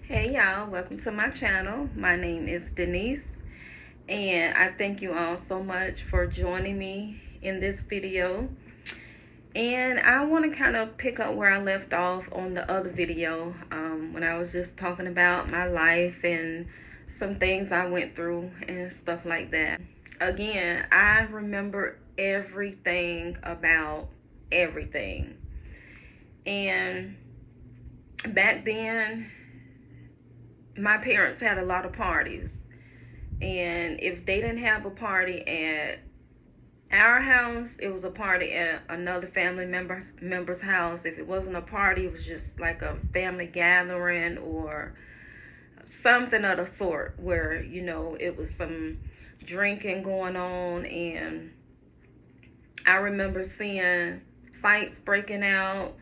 Hey y'all, welcome to my channel. My name is Denise, and I thank you all so much for joining me in this video. And I want to kind of pick up where I left off on the other video, when I was just talking about my life and some things I went through and stuff like that. Again, I remember everything about everything. And back then, my parents had a lot of parties, and if they didn't have a party at our house, it was a party at another family member's house. If it wasn't a party, it was just like a family gathering or something of the sort, where it was some drinking going on. And I remember seeing fights breaking out.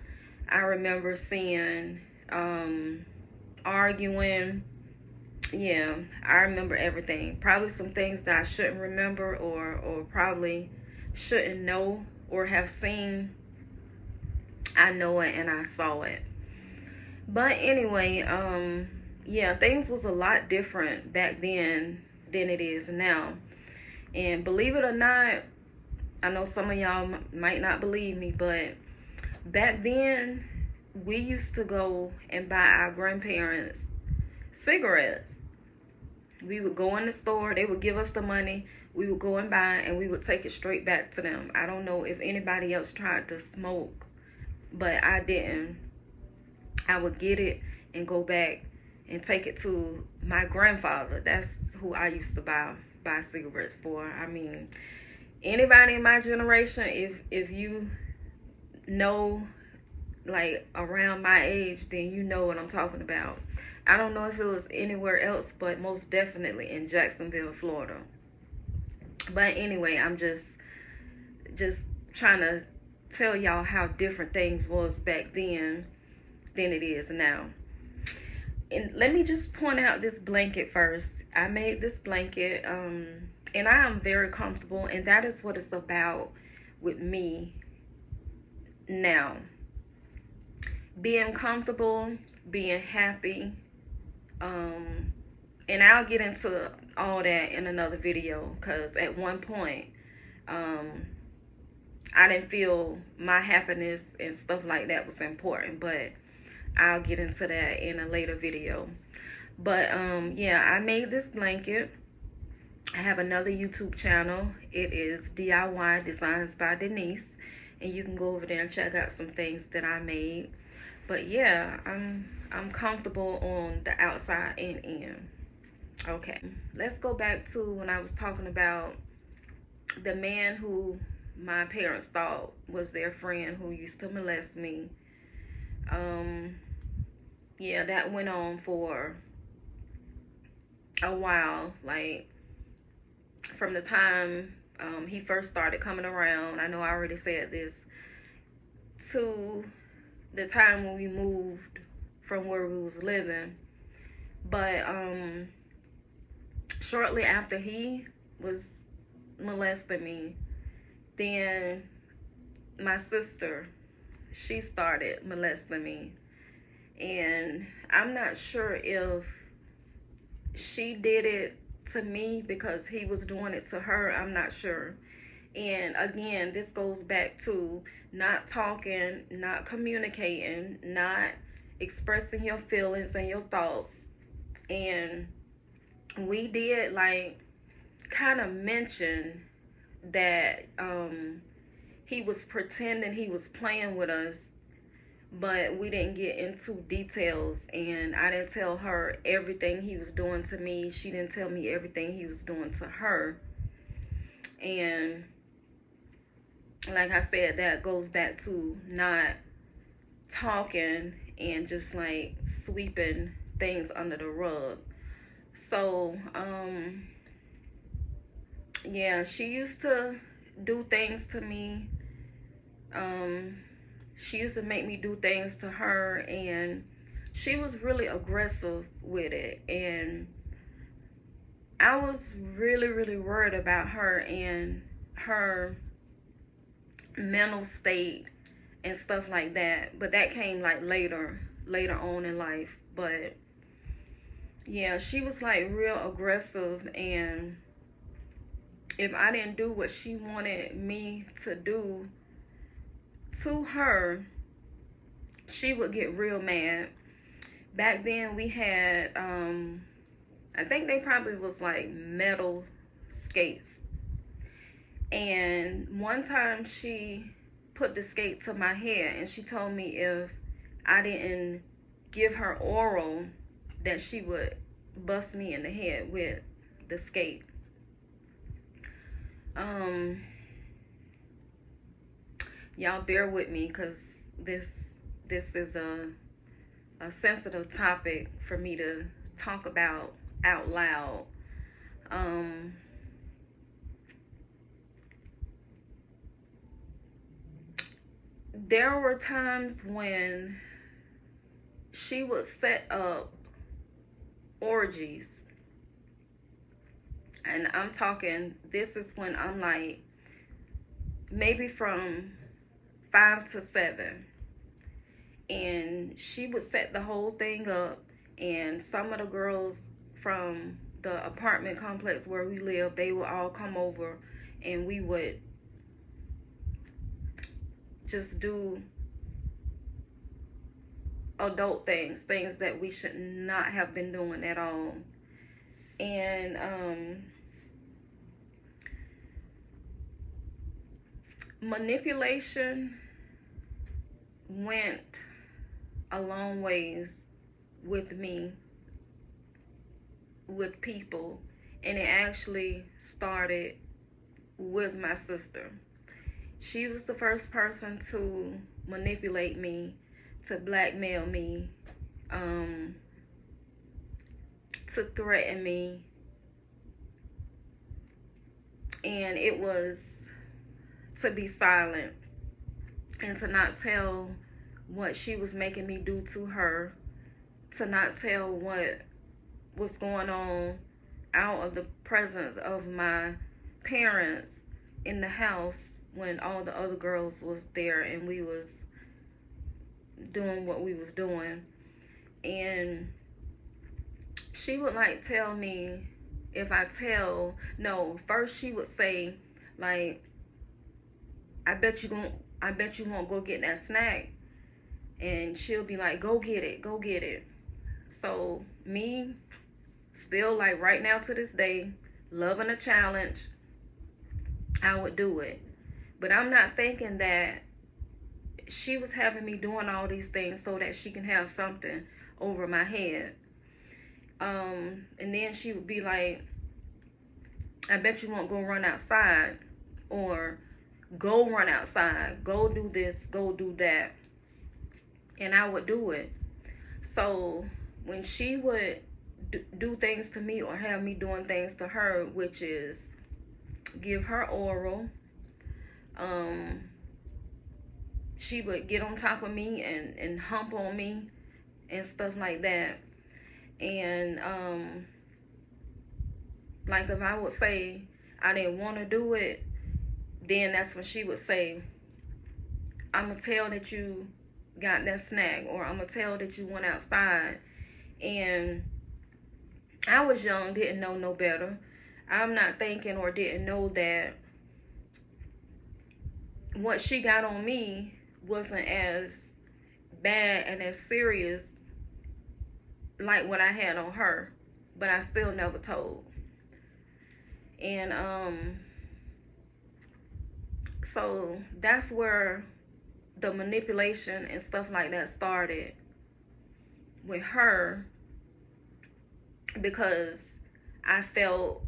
I remember seeing arguing. Yeah, I remember everything. Probably some things that I shouldn't remember, or probably shouldn't know or have seen. I know it and I saw it. But anyway, yeah, things was a lot different back then than it is now. And believe it or not, I know some of y'all might not believe me, but back then we used to go and buy our grandparents cigarettes. We would go in the store, they would give us the money, we would go and buy, and we would take it straight back to them. I don't know if anybody else tried to smoke, but I didn't. I would get it and go back and take it to my grandfather. That's who I used to buy cigarettes for. I mean, anybody in my generation, if you know, like around my age, then you know what I'm talking about. I don't know if it was anywhere else, but most definitely in Jacksonville, Florida. But anyway, I'm just trying to tell y'all how different things was back then than it is now. And let me just point out this blanket first. I made this blanket, and I am very comfortable, and that is what it's about with me now. Being comfortable, being happy, and I'll get into all that in another video, because at one point I didn't feel my happiness and stuff like that was important, but I'll get into that in a later video. But yeah, I made this blanket. I have another YouTube channel. It is DIY Designs by Denise, and you can go over there and check out some things that I made. But yeah, I'm comfortable on the outside and in. Okay, let's go back to when I was talking about the man who my parents thought was their friend, who used to molest me. Yeah, that went on for a while. Like, from the time he first started coming around, I know I already said this, to the time when we moved from where we was living. But shortly after he was molesting me, then my sister, she started molesting me. And I'm not sure if she did it to me because he was doing it to her. I'm not sure. And again, this goes back to not talking, not communicating, not expressing your feelings and your thoughts. And we did, like, kind of mention that he was pretending he was playing with us, but we didn't get into details. And I didn't tell her everything he was doing to me. She didn't tell me everything he was doing to her. And like I said, that goes back to not talking and just like sweeping things under the rug. So yeah, she used to do things to me. She used to make me do things to her, and she was really aggressive with it. And I was really, really worried about her and her mental state and stuff like that. But that came like later on in life. But Yeah, she was like real aggressive, and if I didn't do what she wanted me to do to her, she would get real mad. Back then we had I think they probably was like metal skates. And one time she put the skate to my head, and she told me if I didn't give her oral that she would bust me in the head with the skate. Um y'all bear with me cuz this this is a sensitive topic for me to talk about out loud. Um, there were times when she would set up orgies, and I'm talking, this is when I'm like maybe from 5 to 7, and she would set the whole thing up, and some of the girls from the apartment complex where we live, they would all come over, and we would just do adult things that we should not have been doing at all. And manipulation went a long ways with me, with people, and it actually started with my sister. She was the first person to manipulate me, to blackmail me, to threaten me, and it was to be silent and to not tell what she was making me do to her, to not tell what was going on out of the presence of my parents in the house when all the other girls was there and we was doing what we was doing. And she would like tell me, if I tell, no, first she would say like, I bet you won't go get that snack. And she'll be like, go get it. So me, still like right now to this day, loving a challenge, I would do it. But I'm not thinking that she was having me doing all these things so that she can have something over my head. And then she would be like, I bet you won't go run outside, or go run outside, go do this, go do that. And I would do it. So when she would do things to me or have me doing things to her, which is give her oral, she would get on top of me and hump on me and stuff like that. And like if I would say I didn't want to do it, then that's when she would say, I'm gonna tell that you got that snack, or I'm gonna tell that you went outside. And I was young, didn't know no better. I'm not thinking or didn't know that what she got on me wasn't as bad and as serious like what I had on her, but I still never told. And so that's where the manipulation and stuff like that started with her, because I felt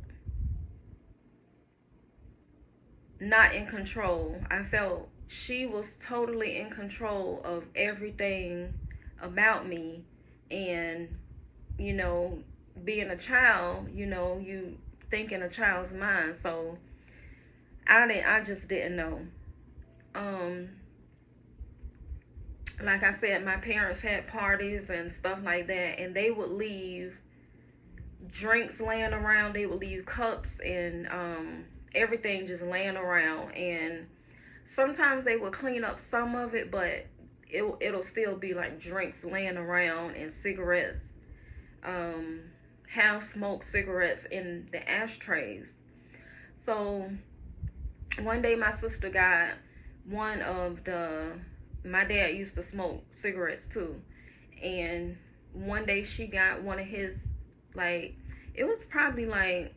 not in control. I felt she was totally in control of everything about me. And you know, being a child, you know, you think in a child's mind. So I just didn't know. Like I said, my parents had parties and stuff like that, and they would leave drinks laying around. They would leave cups and everything just laying around. And sometimes they would clean up some of it, but it'll still be like drinks laying around and cigarettes. have smoked cigarettes in the ashtrays. So one day my sister got one of the, my dad used to smoke cigarettes too, and one day she got one of his, like, it was probably like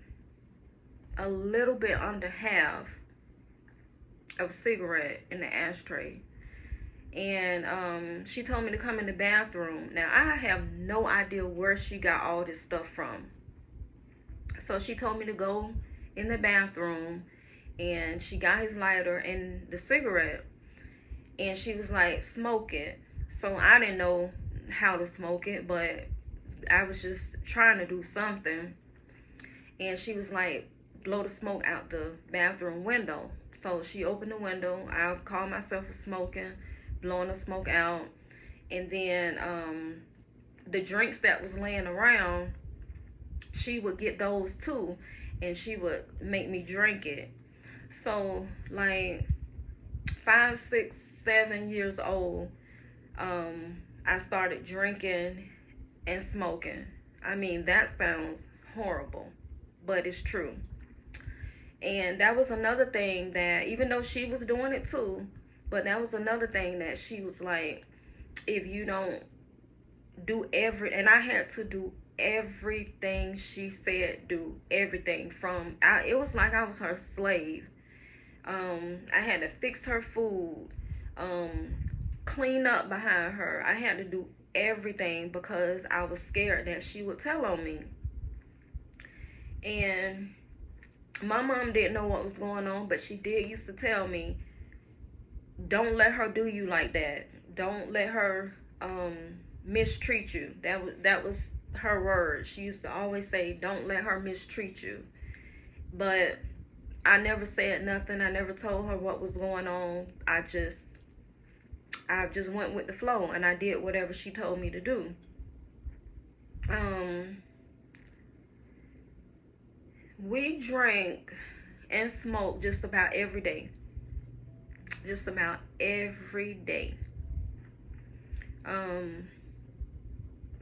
a little bit under half of a cigarette in the ashtray. And she told me to come in the bathroom. Now I have no idea where she got all this stuff from. So she told me to go in the bathroom, and she got his lighter and the cigarette, and she was like, smoke it. So I didn't know how to smoke it, but I was just trying to do something. And she was like, blow the smoke out the bathroom window. So she opened the window. I called myself a smoking, blowing the smoke out. And then the drinks that was laying around, she would get those too, and she would make me drink it. So like 5, 6, 7 years old, I started drinking and smoking. I mean, that sounds horrible, but it's true. And that was another thing that, even though she was doing it too, but that was another thing that she was like, if you don't do and I had to do everything she said, do everything from, it was like I was her slave. I had to fix her food, clean up behind her. I had to do everything because I was scared that she would tell on me. And my mom didn't know what was going on, but she did used to tell me, don't let her do you like that. Don't let her mistreat you. That was her word. She used to always say, don't let her mistreat you. But I never said nothing. I never told her what was going on. I just went with the flow, and I did whatever she told me to do. We drank and smoked just about every day. Just about every day.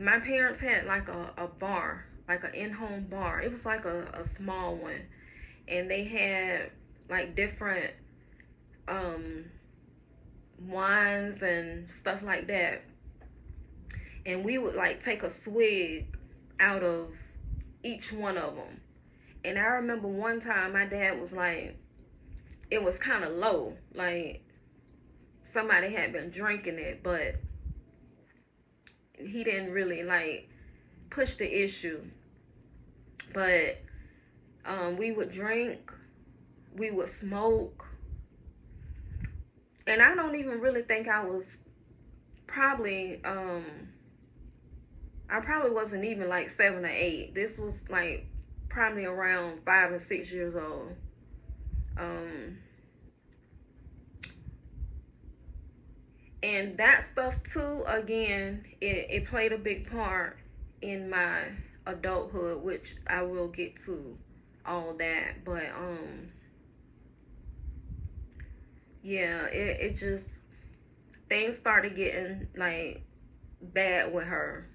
My parents had like a bar, like an in-home bar. It was like a small one. And they had like different wines and stuff like that. And we would like take a swig out of each one of them. And I remember one time my dad was like, it was kind of low, like somebody had been drinking it, but he didn't really like push the issue. But we would drink, we would smoke, and I don't even really think I was probably I probably wasn't even like 7 or 8. This was like probably around 5 and 6 years old. And that stuff too, again, it played a big part in my adulthood, which I will get to all that. But yeah, it just, things started getting like bad with her.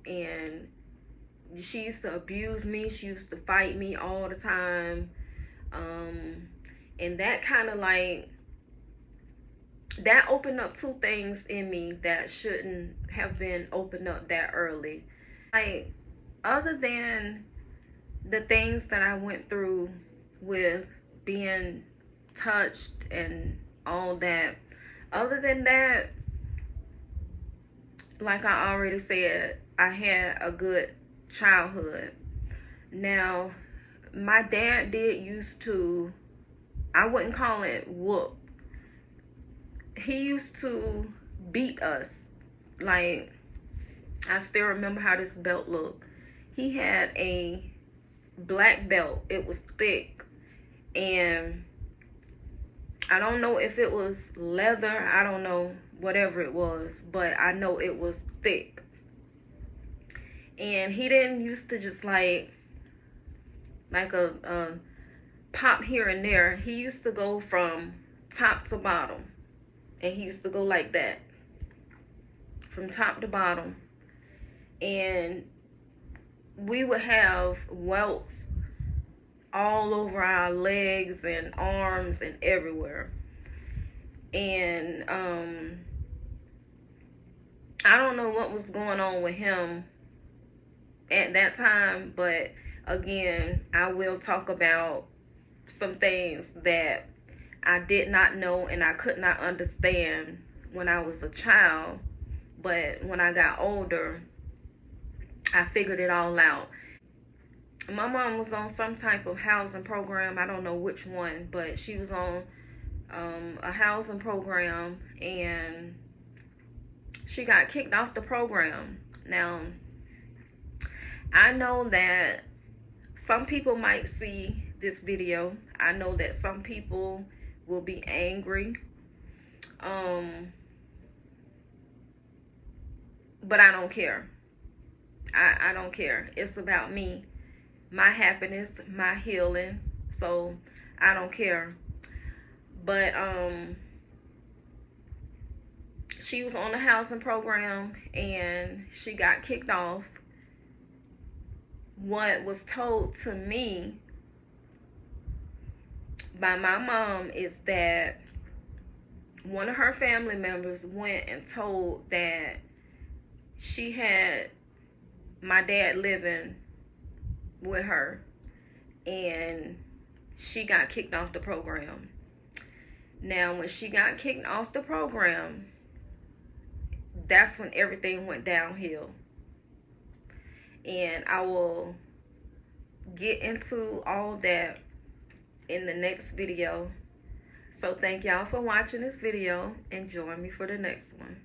And she used to abuse me. She used to fight me all the time. And that kind of like, that opened up 2 things in me that shouldn't have been opened up that early. Like, other than the things that I went through with being touched and all that, other than that, like I already said, I had a good childhood. Now, my dad did used to, I wouldn't call it whoop. He used to beat us. Like, I still remember how this belt looked. He had a black belt. It was thick. And I don't know if it was leather. I don't know, whatever it was. But I know it was thick. And he didn't used to just like a pop here and there. He used to go from top to bottom. And he used to go like that, from top to bottom. And we would have welts all over our legs and arms and everywhere. And I don't know what was going on with him at that time, but again, I will talk about some things that I did not know and I could not understand when I was a child. But when I got older, I figured it all out. My mom was on some type of housing program. I don't know which one, but she was on a housing program, and she got kicked off the program. Now, I know that some people might see this video. I know that some people will be angry. But I don't care. I don't care. It's about me, my happiness, my healing. So I don't care. But she was on the housing program and she got kicked off. What was told to me by my mom is that one of her family members went and told that she had my dad living with her, and she got kicked off the program. Now, when she got kicked off the program, that's when everything went downhill. And I will get into all that in the next video. So thank y'all for watching this video, and join me for the next one.